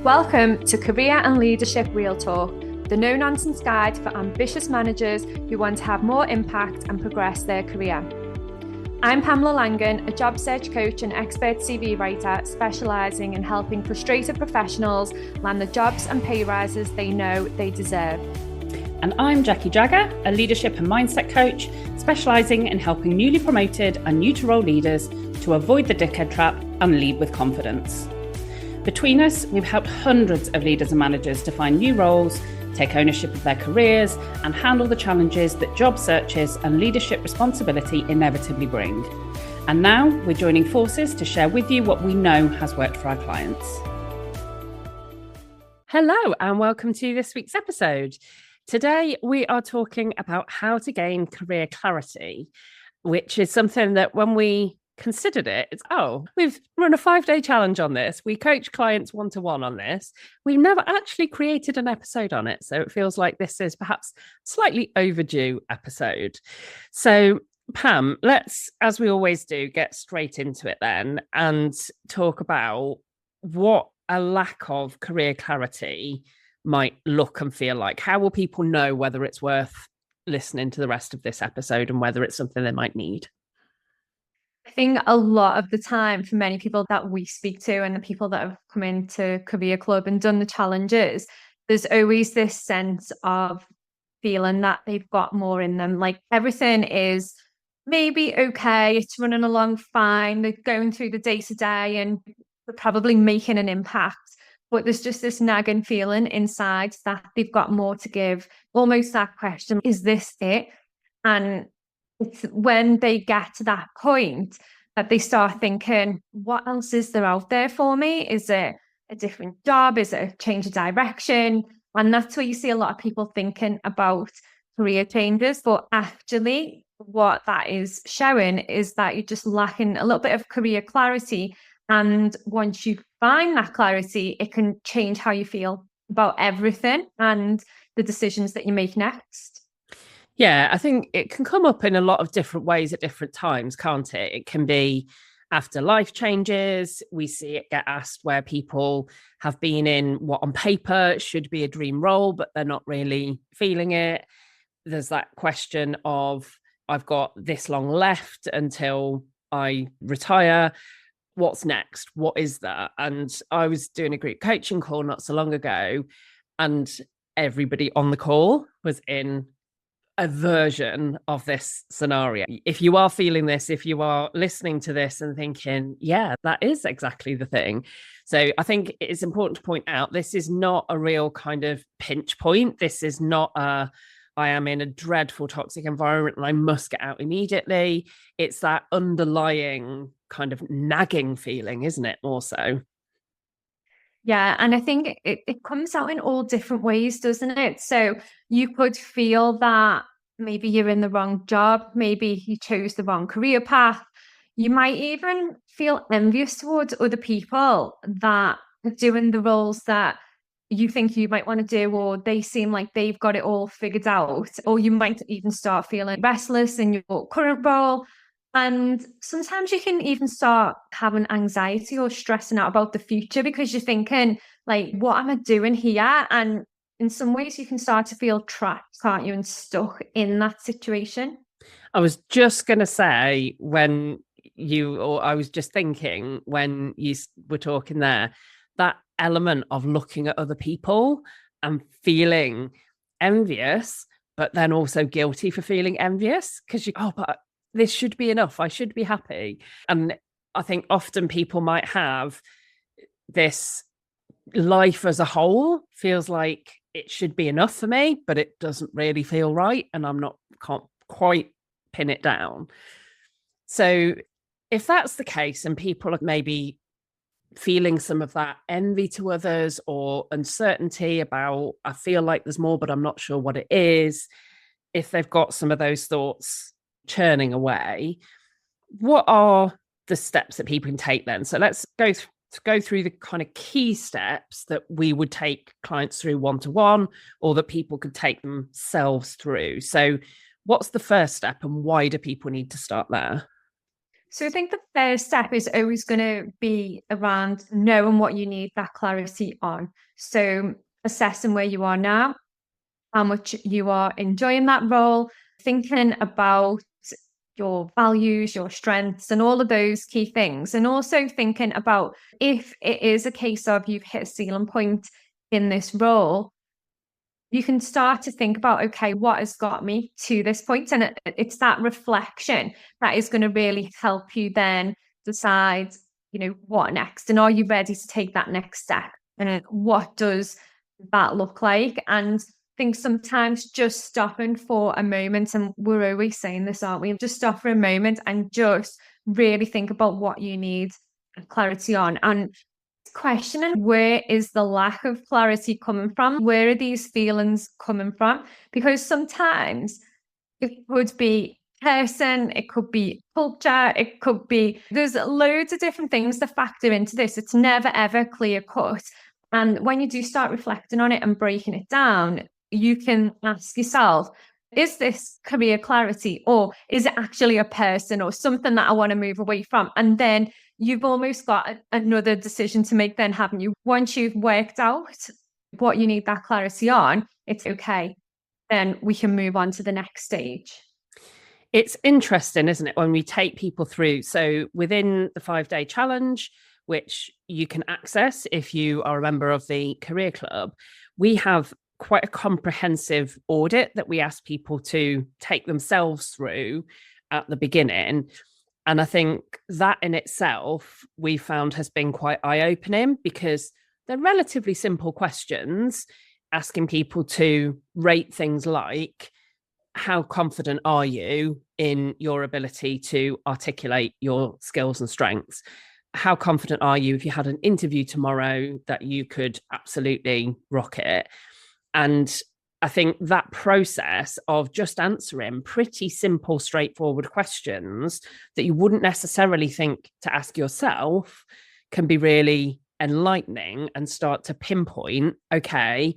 Welcome to Career and Leadership Real Talk, the no-nonsense guide for ambitious managers who want to have more impact and progress their career. I'm Pamela Langan, a job search coach and expert CV writer specialising in helping frustrated professionals land the jobs and pay rises they know they deserve. And I'm Jackie Jagger, a leadership and mindset coach specialising in helping newly promoted and new to role leaders to avoid the dickhead trap and lead with confidence. Between us, we've helped hundreds of leaders and managers to find new roles, take ownership of their careers, and handle the challenges that job searches and leadership responsibility inevitably bring. And now we're joining forces to share with you what we know has worked for our clients. Hello, and welcome to this week's episode. Today, we are talking about how to gain career clarity, which is something that when we considered it, we've run a 5-day challenge on this. We coach clients one-to-one on this. We've never actually created an episode on it. So it feels like this is perhaps slightly overdue episode. So Pam, let's, as we always do, get straight into it then and talk about what a lack of career clarity might look and feel like. How will people know whether it's worth listening to the rest of this episode and whether it's something they might need? I think a lot of the time for many people that we speak to and the people that have come into Career Club and done the challenges, there's always this sense of feeling that they've got more in them. Like everything is maybe okay, it's running along fine, they're going through the day-to-day and they're probably making an impact. But there's just this nagging feeling inside that they've got more to give. Almost that question, is this it? And it's when they get to that point that they start thinking, what else is there out there for me? Is it a different job? Is it a change of direction? And that's where you see a lot of people thinking about career changes. But actually, what that is showing is that you're just lacking a little bit of career clarity. And once you find that clarity, it can change how you feel about everything and the decisions that you make next. Yeah, I think it can come up in a lot of different ways at different times, can't it? It can be after life changes. We see it get asked where people have been in what on paper should be a dream role, but they're not really feeling it. There's that question of, I've got this long left until I retire. What's next? What is that? And I was doing a group coaching call not so long ago, and everybody on the call was in a version of this scenario. If you are feeling this, if you are listening to this and thinking, yeah, that is exactly the thing. So I think it's important to point out, this is not a real kind of pinch point. This is not I am in a dreadful toxic environment and I must get out immediately. It's that underlying kind of nagging feeling, isn't it? More so. Yeah, and I think it comes out in all different ways, doesn't it? So you could feel that maybe you're in the wrong job, maybe you chose the wrong career path. You might even feel envious towards other people that are doing the roles that you think you might want to do, or they seem like they've got it all figured out, or you might even start feeling restless in your current role. And sometimes you can even start having anxiety or stressing out about the future because you're thinking, like, what am I doing here? And in some ways you can start to feel trapped, can't you, and stuck in that situation. I was just going to say I was just thinking when you were talking there, that element of looking at other people and feeling envious, but then also guilty for feeling envious because but this should be enough. I should be happy. And I think often people might have this life as a whole feels like it should be enough for me, but it doesn't really feel right. And can't quite pin it down. So if that's the case and people are maybe feeling some of that envy to others or uncertainty about, I feel like there's more, but I'm not sure what it is. If they've got some of those thoughts churning away, what are the steps that people can take then? So let's go through the kind of key steps that we would take clients through one-to-one, or that people could take themselves through. So what's the first step and why do people need to start there? So I think the first step is always going to be around knowing what you need that clarity on. So assessing where you are now, how much you are enjoying that role, thinking about your values, your strengths, and all of those key things. And also thinking about if it is a case of you've hit a ceiling point in this role, you can start to think about, okay, what has got me to this point? And it's that reflection that is going to really help you then decide, what next? And are you ready to take that next step? And what does that look like? And I think sometimes just stopping for a moment, and we're always saying this, aren't we? Just stop for a moment and just really think about what you need clarity on. And questioning, where is the lack of clarity coming from? Where are these feelings coming from? Because sometimes it could be person, it could be culture, there's loads of different things that factor into this. It's never ever clear cut. And when you do start reflecting on it and breaking it down, you can ask yourself, is this career clarity, or is it actually a person or something that I want to move away from? And then you've almost got another decision to make then, haven't you? Once you've worked out what you need that clarity on, it's okay. Then we can move on to the next stage. It's interesting, isn't it, when we take people through. So within the 5-day challenge, which you can access if you are a member of the Career Club, we have quite a comprehensive audit that we ask people to take themselves through at the beginning. And I think that in itself, we found has been quite eye-opening, because they're relatively simple questions, asking people to rate things like, how confident are you in your ability to articulate your skills and strengths? How confident are you if you had an interview tomorrow that you could absolutely rock it? And I think that process of just answering pretty simple, straightforward questions that you wouldn't necessarily think to ask yourself can be really enlightening and start to pinpoint, okay,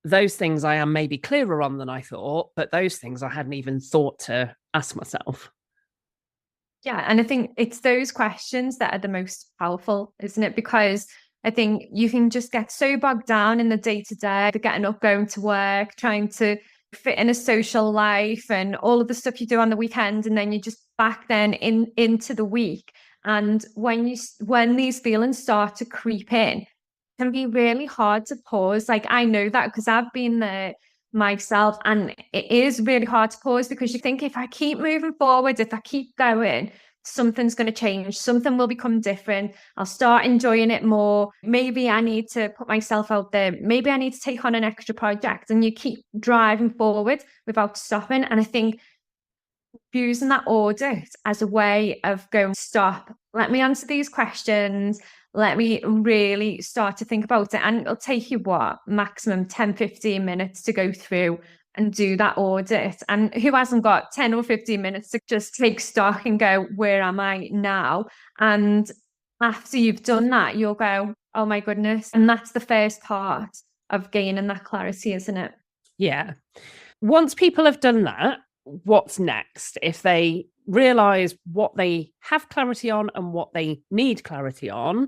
those things I am maybe clearer on than I thought, but those things I hadn't even thought to ask myself. Yeah. And I think it's those questions that are the most powerful, isn't it? Because I think you can just get so bogged down in the day-to-day, getting up, going to work, trying to fit in a social life and all of the stuff you do on the weekend. And then you just back then into the week. And when these feelings start to creep in, it can be really hard to pause. Like, I know that because I've been there myself, and it is really hard to pause, because you think, if I keep moving forward, if I keep going, something's going to change, something will become different, I'll start enjoying it more, maybe I need to put myself out there, maybe I need to take on an extra project, and you keep driving forward without stopping. And I think using that audit as a way of going, stop, let me answer these questions, let me really start to think about it. And it'll take you maximum 10-15 minutes to go through and do that audit. And who hasn't got 10 or 15 minutes to just take stock and go, where am I now? And after you've done that, you'll go, oh my goodness. And that's the first part of gaining that clarity, isn't it? Yeah. Once people have done that, what's next? If they realize what they have clarity on and what they need clarity on,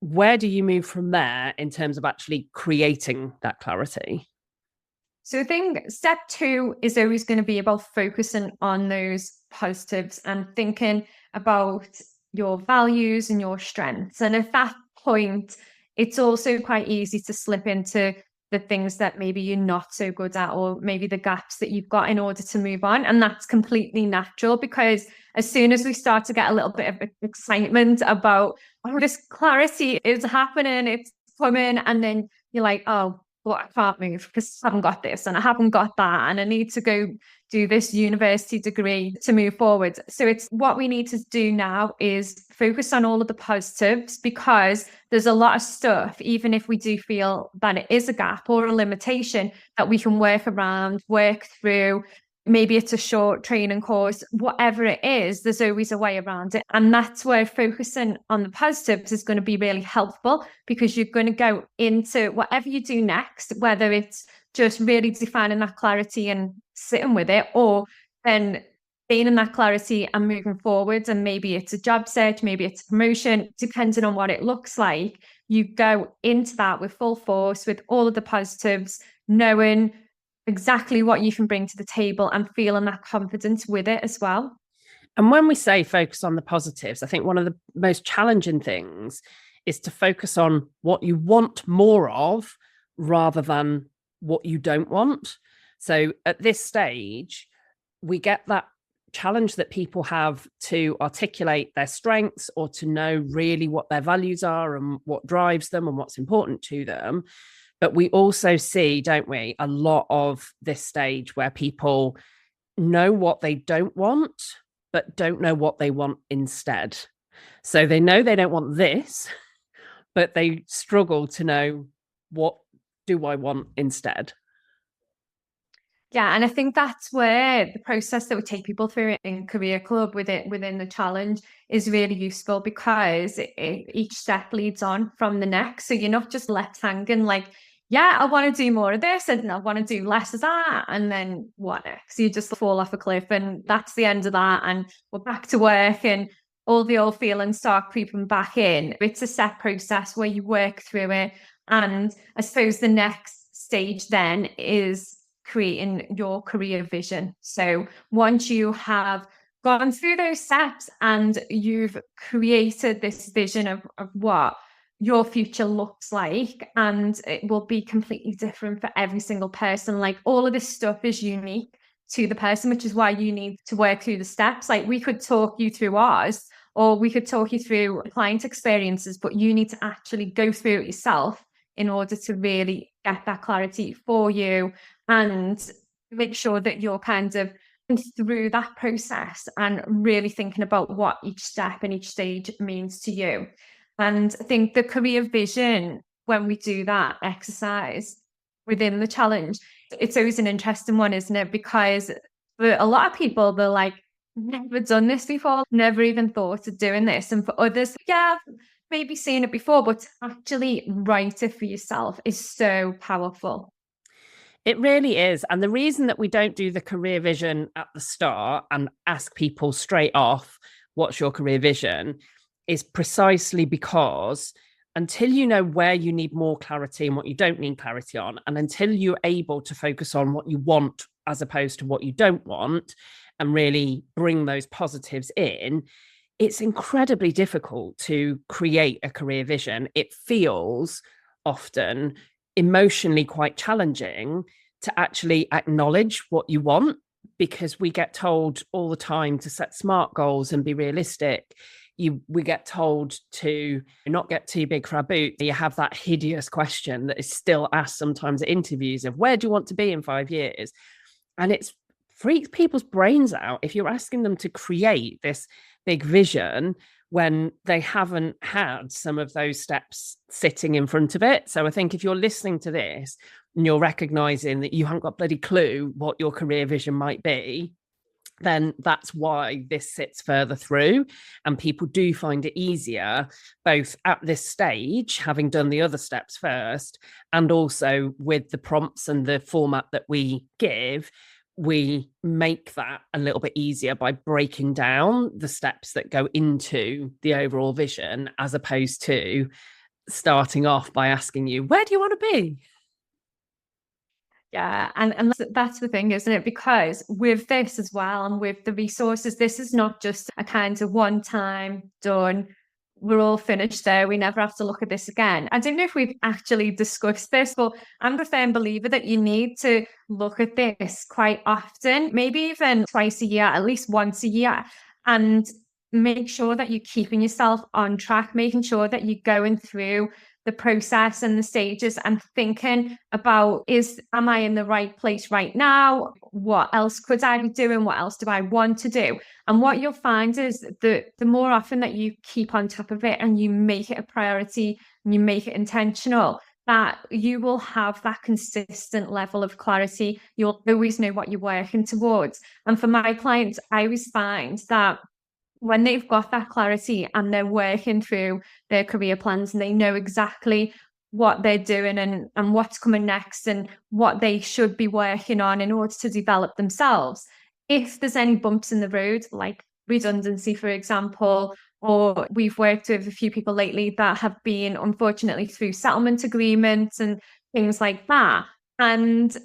where do you move from there in terms of actually creating that clarity? So I think step 2 is always going to be about focusing on those positives and thinking about your values and your strengths. And at that point, it's also quite easy to slip into the things that maybe you're not so good at, or maybe the gaps that you've got in order to move on. And that's completely natural, because as soon as we start to get a little bit of excitement about, oh, this clarity is happening, it's coming, and then you're like, oh, but I can't move because I haven't got this and I haven't got that, and I need to go do this university degree to move forward. So it's what we need to do now is focus on all of the positives, because there's a lot of stuff, even if we do feel that it is a gap or a limitation, that we can work around, work through. Maybe it's a short training course, whatever it is, there's always a way around it. And that's where focusing on the positives is going to be really helpful, because you're going to go into whatever you do next, whether it's just really defining that clarity and sitting with it, or then gaining that clarity and moving forward. And maybe it's a job search, maybe it's a promotion, depending on what it looks like. You go into that with full force, with all of the positives, knowing exactly what you can bring to the table and feeling that confidence with it as well. And when we say focus on the positives, I think one of the most challenging things is to focus on what you want more of rather than what you don't want. So at this stage, we get that challenge that people have to articulate their strengths or to know really what their values are and what drives them and what's important to them. But we also see, don't we, a lot of this stage where people know what they don't want, but don't know what they want instead. So they know they don't want this, but they struggle to know, what do I want instead? Yeah, and I think that's where the process that we take people through in Career Club within the challenge is really useful, because each step leads on from the next. So you're not just left hanging like, yeah, I want to do more of this and I want to do less of that. And then what next? You just fall off a cliff and that's the end of that. And we're back to work and all the old feelings start creeping back in. It's a set process where you work through it. And I suppose the next stage then is creating your career vision. So once you have gone through those steps and you've created this vision of what your future looks like, and it will be completely different for every single person. Like, all of this stuff is unique to the person, which is why you need to work through the steps. Like, we could talk you through ours, or we could talk you through client experiences, but you need to actually go through it yourself in order to really get that clarity for you and make sure that you're kind of through that process and really thinking about what each step and each stage means to you. And I think the career vision, when we do that exercise within the challenge, it's always an interesting one, isn't it? Because for a lot of people, they're like, never done this before, never even thought of doing this. And for others, yeah, maybe seen it before, but to actually write it for yourself is so powerful. It really is. And the reason that we don't do the career vision at the start and ask people straight off, what's your career vision, is precisely because until you know where you need more clarity and what you don't need clarity on, and until you're able to focus on what you want as opposed to what you don't want, and really bring those positives in, it's incredibly difficult to create a career vision. It feels often emotionally quite challenging to actually acknowledge what you want, because we get told all the time to set smart goals and be realistic. We get told to not get too big for our boots. You have that hideous question that is still asked sometimes at interviews of, where do you want to be in 5 years? And it's freaks people's brains out if you're asking them to create this big vision when they haven't had some of those steps sitting in front of it. So I think if you're listening to this and you're recognizing that you haven't got a bloody clue what your career vision might be, then that's why this sits further through. And people do find it easier, both at this stage, having done the other steps first, and also with the prompts and the format that we give. We make that a little bit easier by breaking down the steps that go into the overall vision, as opposed to starting off by asking you, where do you want to be? Yeah, and that's the thing, isn't it? Because with this as well, and with the resources, this is not just a kind of one time done, we're all finished there, we never have to look at this again. I don't know if we've actually discussed this, but I'm a firm believer that you need to look at this quite often, maybe even twice a year, at least once a year, and make sure that you're keeping yourself on track, making sure that you're going through the process and the stages and thinking about, am I in the right place right now? What else could I be doing? What else do I want to do? And what you'll find is that the more often that you keep on top of it and you make it a priority and you make it intentional, that you will have that consistent level of clarity. You'll always know what you're working towards. And for my clients, I always find that when they've got that clarity and they're working through their career plans and they know exactly what they're doing and what's coming next and what they should be working on in order to develop themselves, if there's any bumps in the road, like redundancy, for example, or we've worked with a few people lately that have been unfortunately through settlement agreements and things like that. And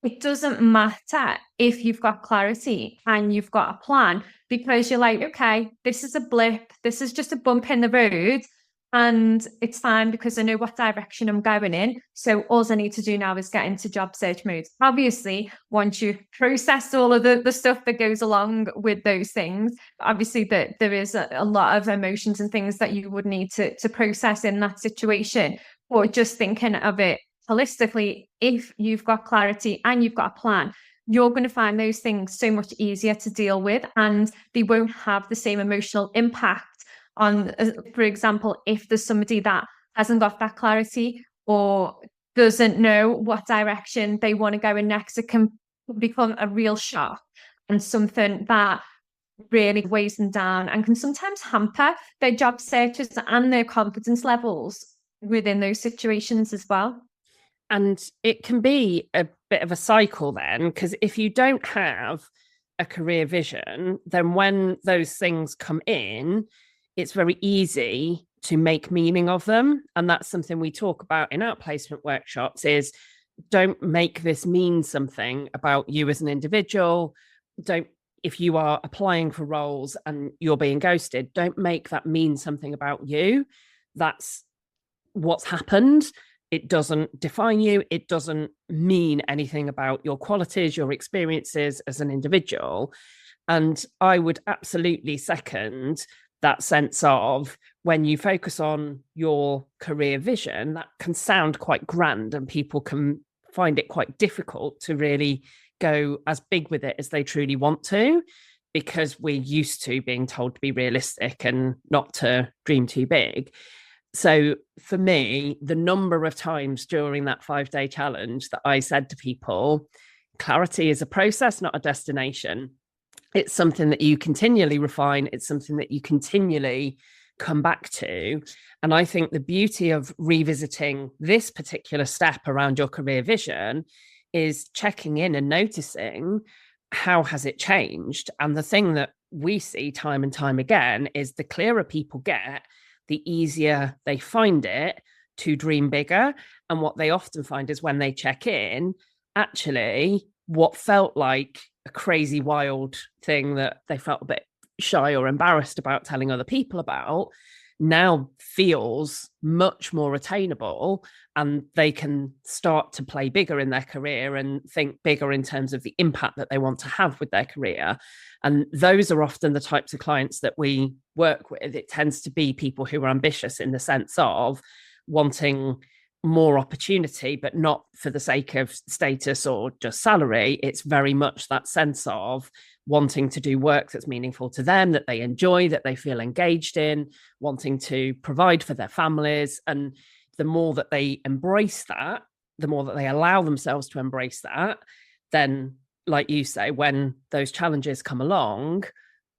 it doesn't matter if you've got clarity and you've got a plan, because you're like, okay, this is a blip, this is just a bump in the road, and it's fine because I know what direction I'm going in. So all I need to do now is get into job search mode. Obviously, once you've processed all of the stuff that goes along with those things, obviously that there is a lot of emotions and things that you would need to process in that situation. Or just thinking of it holistically, if you've got clarity and you've got a plan, you're going to find those things so much easier to deal with, and they won't have the same emotional impact on, for example, if there's somebody that hasn't got that clarity or doesn't know what direction they want to go in next. It can become a real shock and something that really weighs them down and can sometimes hamper their job searches and their confidence levels within those situations as well. And it can be a bit of a cycle then, because if you don't have a career vision, then when those things come in, it's very easy to make meaning of them. And that's something we talk about in outplacement workshops is don't make this mean something about you as an individual. If you are applying for roles and you're being ghosted, don't make that mean something about you. That's what's happened. It doesn't define you. It doesn't mean anything about your qualities, your experiences as an individual. And I would absolutely second that sense of when you focus on your career vision, that can sound quite grand and people can find it quite difficult to really go as big with it as they truly want to, because we're used to being told to be realistic and not to dream too big. So for me, the number of times during that 5-day challenge that I said to people, clarity is a process, not a destination. It's something that you continually refine. It's something that you continually come back to. And I think the beauty of revisiting this particular step around your career vision is checking in and noticing how has it changed. And the thing that we see time and time again is the clearer people get, the easier they find it to dream bigger. And what they often find is when they check in, actually, what felt like a crazy, wild thing that they felt a bit shy or embarrassed about telling other people about now feels much more attainable, and they can start to play bigger in their career and think bigger in terms of the impact that they want to have with their career. And those are often the types of clients that we work with. It tends to be people who are ambitious in the sense of wanting more opportunity, but not for the sake of status or just salary. It's very much that sense of wanting to do work that's meaningful to them, that they enjoy, that they feel engaged in, wanting to provide for their families. And the more that they embrace that, the more that they allow themselves to embrace that, then, like you say, when those challenges come along,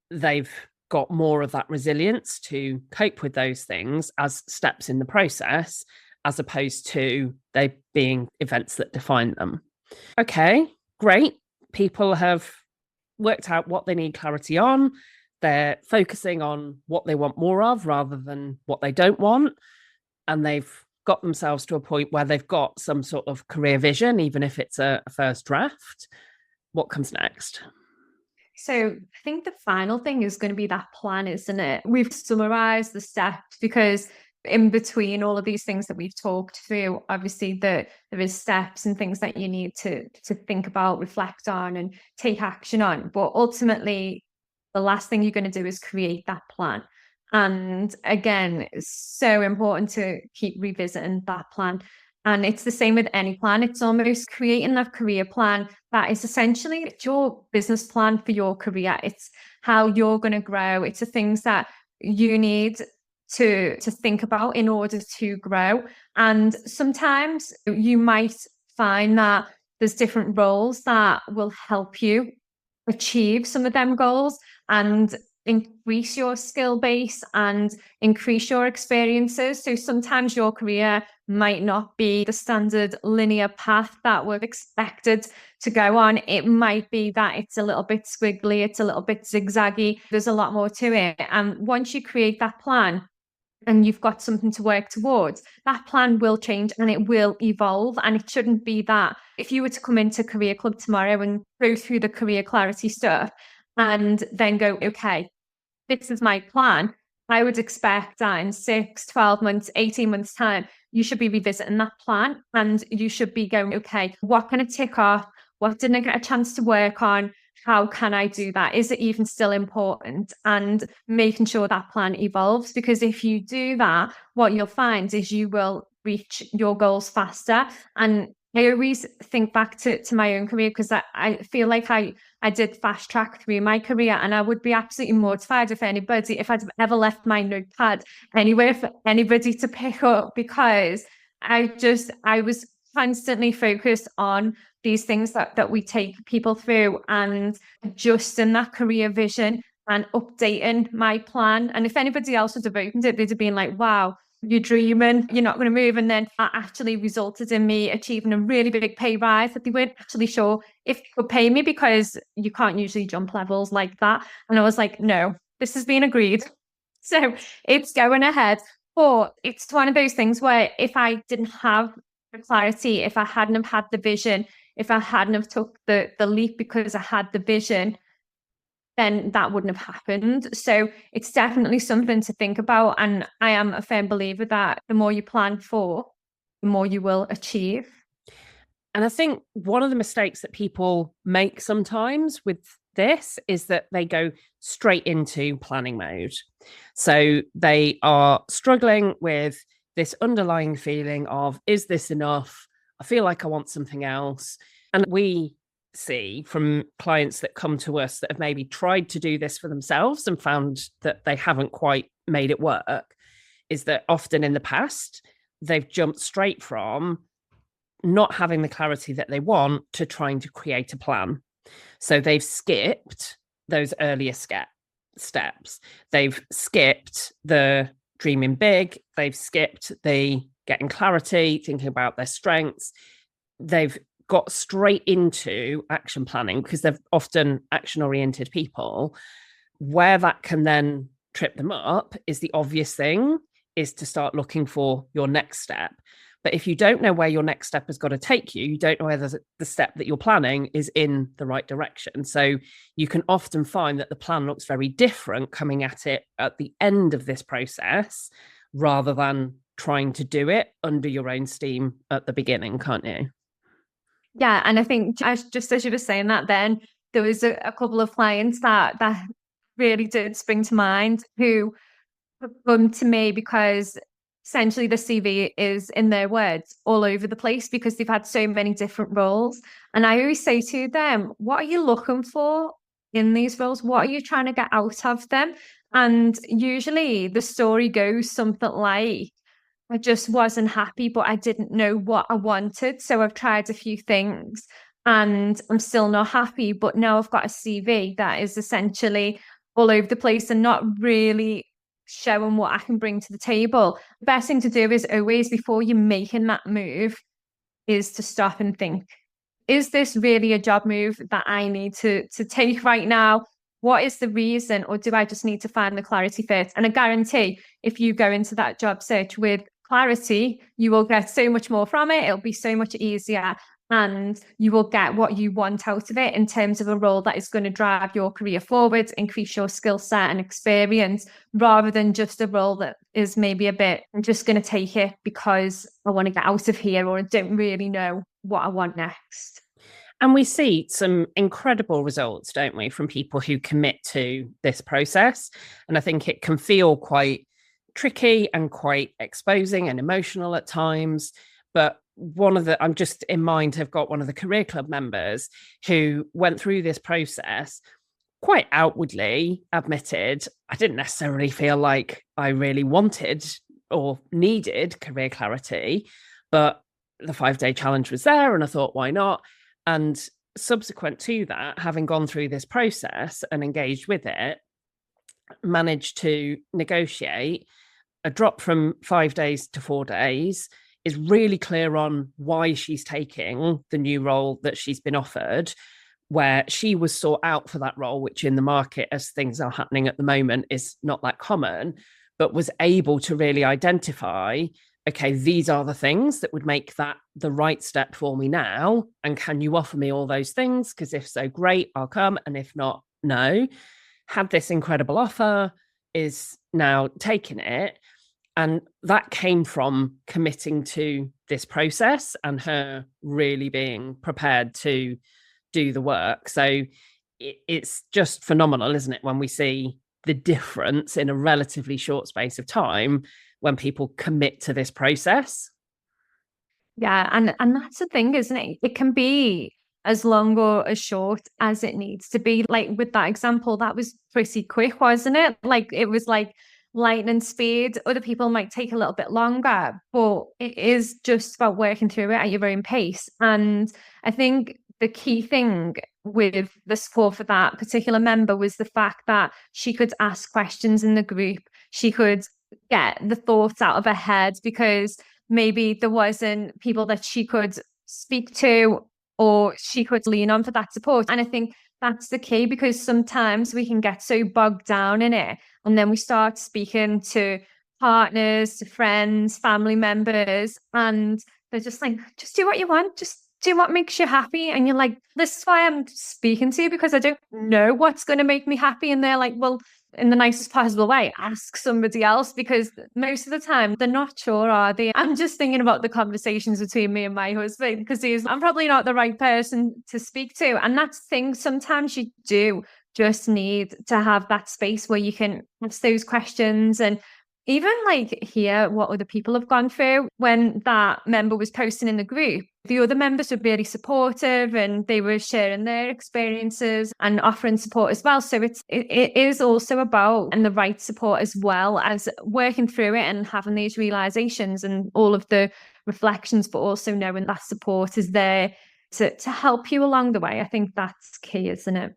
they've got more of that resilience to cope with those things as steps in the process, as opposed to they being events that define them. Okay, great. People have worked out what they need clarity on. They're focusing on what they want more of rather than what they don't want. And they've got themselves to a point where they've got some sort of career vision, even if it's a first draft. What comes next? So I think the final thing is going to be that plan, isn't it? We've summarized the steps because in between all of these things that we've talked through, obviously there is steps and things that you need to think about, reflect on and take action on. But ultimately, the last thing you're going to do is create that plan. And again, it's so important to keep revisiting that plan. And it's the same with any plan. It's almost creating that career plan that is essentially your business plan for your career. It's how you're going to grow. It's the things that you need to think about in order to grow. And sometimes you might find that there's different roles that will help you achieve some of them goals. And increase your skill base and increase your experiences. So sometimes your career might not be the standard linear path that we're expected to go on. It might be that it's a little bit squiggly, it's a little bit zigzaggy. There's a lot more to it. And once you create that plan, and you've got something to work towards, that plan will change and it will evolve. And it shouldn't be that if you were to come into Career Club tomorrow and go through the career clarity stuff and then go, okay, this is my plan, I would expect that in 6, 12 months, 18 months time, you should be revisiting that plan and you should be going, okay, what can I tick off? What didn't I get a chance to work on? How can I do that? Is it even still important? And making sure that plan evolves, because if you do that, what you'll find is you will reach your goals faster. And I always think back to my own career, because I feel like I did fast track through my career, and I would be absolutely mortified if I'd ever left my notepad anywhere for anybody to pick up, because I was constantly focused on these things that we take people through and adjusting that career vision and updating my plan. And if anybody else would have opened it, they'd have been like, wow, you're dreaming, you're not going to move. And then that actually resulted in me achieving a really big pay rise that they weren't actually sure if they could pay me, because you can't usually jump levels like that. And I was like, no, this has been agreed. So it's going ahead. But it's one of those things where if I didn't have the clarity, if I hadn't have had the vision, if I hadn't have took the leap because I had the vision, then that wouldn't have happened. So it's definitely something to think about. And I am a firm believer that the more you plan for, the more you will achieve. And I think one of the mistakes that people make sometimes with this is that they go straight into planning mode. So they are struggling with this underlying feeling of, is this enough? I feel like I want something else. And we see from clients that come to us that have maybe tried to do this for themselves and found that they haven't quite made it work, is that often in the past, they've jumped straight from not having the clarity that they want to trying to create a plan. So they've skipped those earlier steps. They've skipped the dreaming big. They've skipped the getting clarity, thinking about their strengths. They've got straight into action planning because they're often action-oriented people. Where that can then trip them up is the obvious thing is to start looking for your next step. But if you don't know where your next step has got to take you, you don't know whether the step that you're planning is in the right direction. So you can often find that the plan looks very different coming at it at the end of this process, rather than trying to do it under your own steam at the beginning, can't you? Yeah. And I think just as you were saying that, then there was a couple of clients that really did spring to mind who come to me because essentially the CV is, in their words, all over the place because they've had so many different roles. And I always say to them, what are you looking for in these roles? What are you trying to get out of them? And usually the story goes something like, I just wasn't happy, but I didn't know what I wanted. So I've tried a few things and I'm still not happy. But now I've got a CV that is essentially all over the place and not really showing what I can bring to the table. The best thing to do is always, before you're making that move, is to stop and think, is this really a job move that I need to take right now? What is the reason? Or do I just need to find the clarity first? And I guarantee if you go into that job search with clarity, you will get so much more from it. It'll be so much easier. And you will get what you want out of it in terms of a role that is going to drive your career forward, increase your skill set and experience, rather than just a role that is maybe a bit, I'm just going to take it because I want to get out of here, or I don't really know what I want next. And we see some incredible results, don't we, from people who commit to this process. And I think it can feel quite tricky and quite exposing and emotional at times. But I'm just in mind, have got one of the Career Club members who went through this process, quite outwardly admitted, I didn't necessarily feel like I really wanted or needed career clarity, but the 5-day challenge was there and I thought, why not? And subsequent to that, having gone through this process and engaged with it, managed to negotiate a drop from 5 days to 4 days, is really clear on why she's taking the new role that she's been offered, where she was sought out for that role, which in the market, as things are happening at the moment, is not that common, but was able to really identify, okay, these are the things that would make that the right step for me now. And can you offer me all those things? Because if so, great, I'll come. And if not, no. Had this incredible offer, is now taking it. And that came from committing to this process and her really being prepared to do the work. So it's just phenomenal, isn't it, when we see the difference in a relatively short space of time when people commit to this process. Yeah, and that's the thing, isn't it? It can be as long or as short as it needs to be. Like with that example, that was pretty quick, wasn't it? Like it was like lightning speed. Other people might take a little bit longer, but it is just about working through it at your own pace. And I think the key thing with the support for that particular member was the fact that she could ask questions in the group. She could get the thoughts out of her head because maybe there wasn't people that she could speak to or she could lean on for that support. And I think that's the key, because sometimes we can get so bogged down in it, and then we start speaking to partners, to friends, family members, and they're just like, just do what you want, just do what makes you happy. And you're like, this is why I'm speaking to you, because I don't know what's going to make me happy. And they're like, well, in the nicest possible way, ask somebody else, because most of the time they're not sure, are they? I'm just thinking about the conversations between me and my husband, because I'm probably not the right person to speak to. And that's the thing, sometimes you do just need to have that space where you can ask those questions and even like hear what other people have gone through. When that member was posting in the group, the other members were really supportive and they were sharing their experiences and offering support as well. So it is also about, and the right support as well, as working through it and having these realizations and all of the reflections, but also knowing that support is there to help you along the way. I think that's key, isn't it?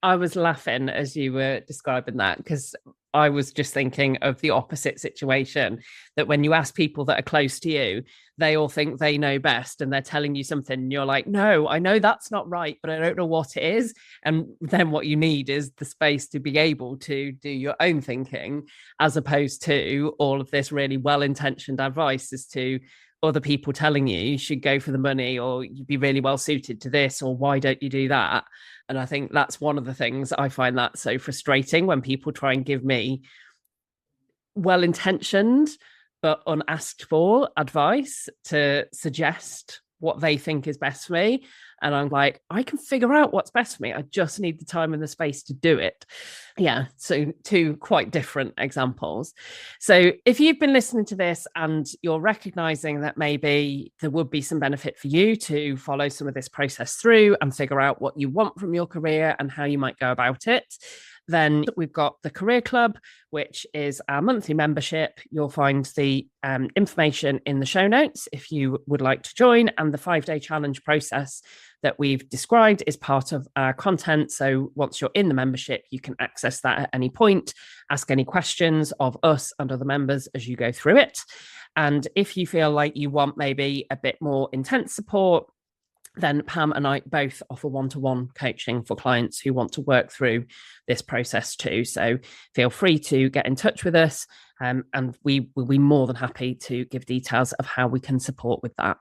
I was laughing as you were describing that, because I was just thinking of the opposite situation, that when you ask people that are close to you, they all think they know best and they're telling you something and you're like, no, I know that's not right, but I don't know what it is. And then what you need is the space to be able to do your own thinking, as opposed to all of this really well-intentioned advice as to other people telling you should go for the money, or you'd be really well suited to this, or why don't you do that? And I think that's one of the things I find that so frustrating, when people try and give me well-intentioned but unasked for advice to suggest what they think is best for me. And I'm like, I can figure out what's best for me. I just need the time and the space to do it. Yeah. So two quite different examples. So if you've been listening to this and you're recognizing that maybe there would be some benefit for you to follow some of this process through and figure out what you want from your career and how you might go about it, then we've got the Career Club, which is our monthly membership. You'll find the information in the show notes if you would like to join. And the 5-day challenge process that we've described is part of our content. So once you're in the membership, you can access that at any point, ask any questions of us and other members as you go through it. And if you feel like you want maybe a bit more intense support, then Pam and I both offer one-to-one coaching for clients who want to work through this process too. So feel free to get in touch with us, and we will be more than happy to give details of how we can support with that.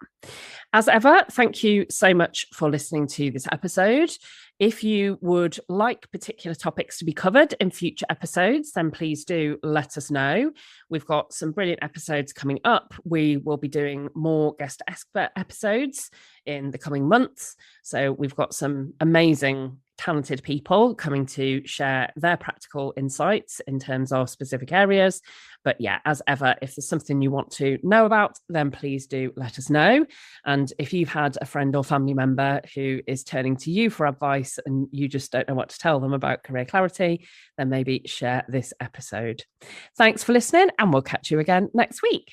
As ever, thank you so much for listening to this episode. If you would like particular topics to be covered in future episodes, then please do let us know. We've got some brilliant episodes coming up. We will be doing more guest expert episodes in the coming months. So we've got some amazing, talented people coming to share their practical insights in terms of specific areas. But yeah, as ever, if there's something you want to know about, then please do let us know. And if you've had a friend or family member who is turning to you for advice and you just don't know what to tell them about career clarity, then maybe share this episode. Thanks for listening, and we'll catch you again next week.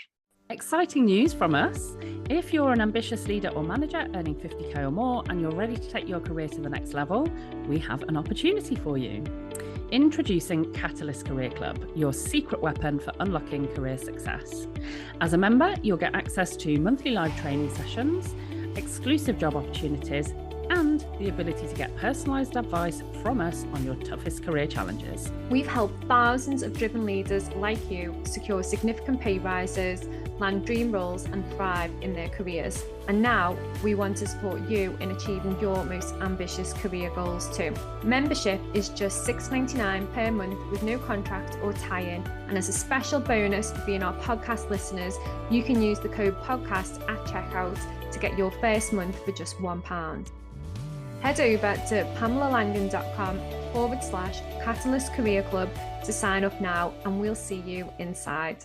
Exciting news from us. If you're an ambitious leader or manager earning 50k or more and you're ready to take your career to the next level, we have an opportunity for you. Introducing Catalyst Career Club, your secret weapon for unlocking career success. As a member, you'll get access to monthly live training sessions, exclusive job opportunities, and the ability to get personalised advice from us on your toughest career challenges. We've helped thousands of driven leaders like you secure significant pay rises, land dream roles, and thrive in their careers. And now we want to support you in achieving your most ambitious career goals too. Membership is just $6.99 per month with no contract or tie-in. And as a special bonus for being our podcast listeners, you can use the code podcast at checkout to get your first month for just £1. Head over to pamelalangan.com/Catalyst Career Club to sign up now, and we'll see you inside.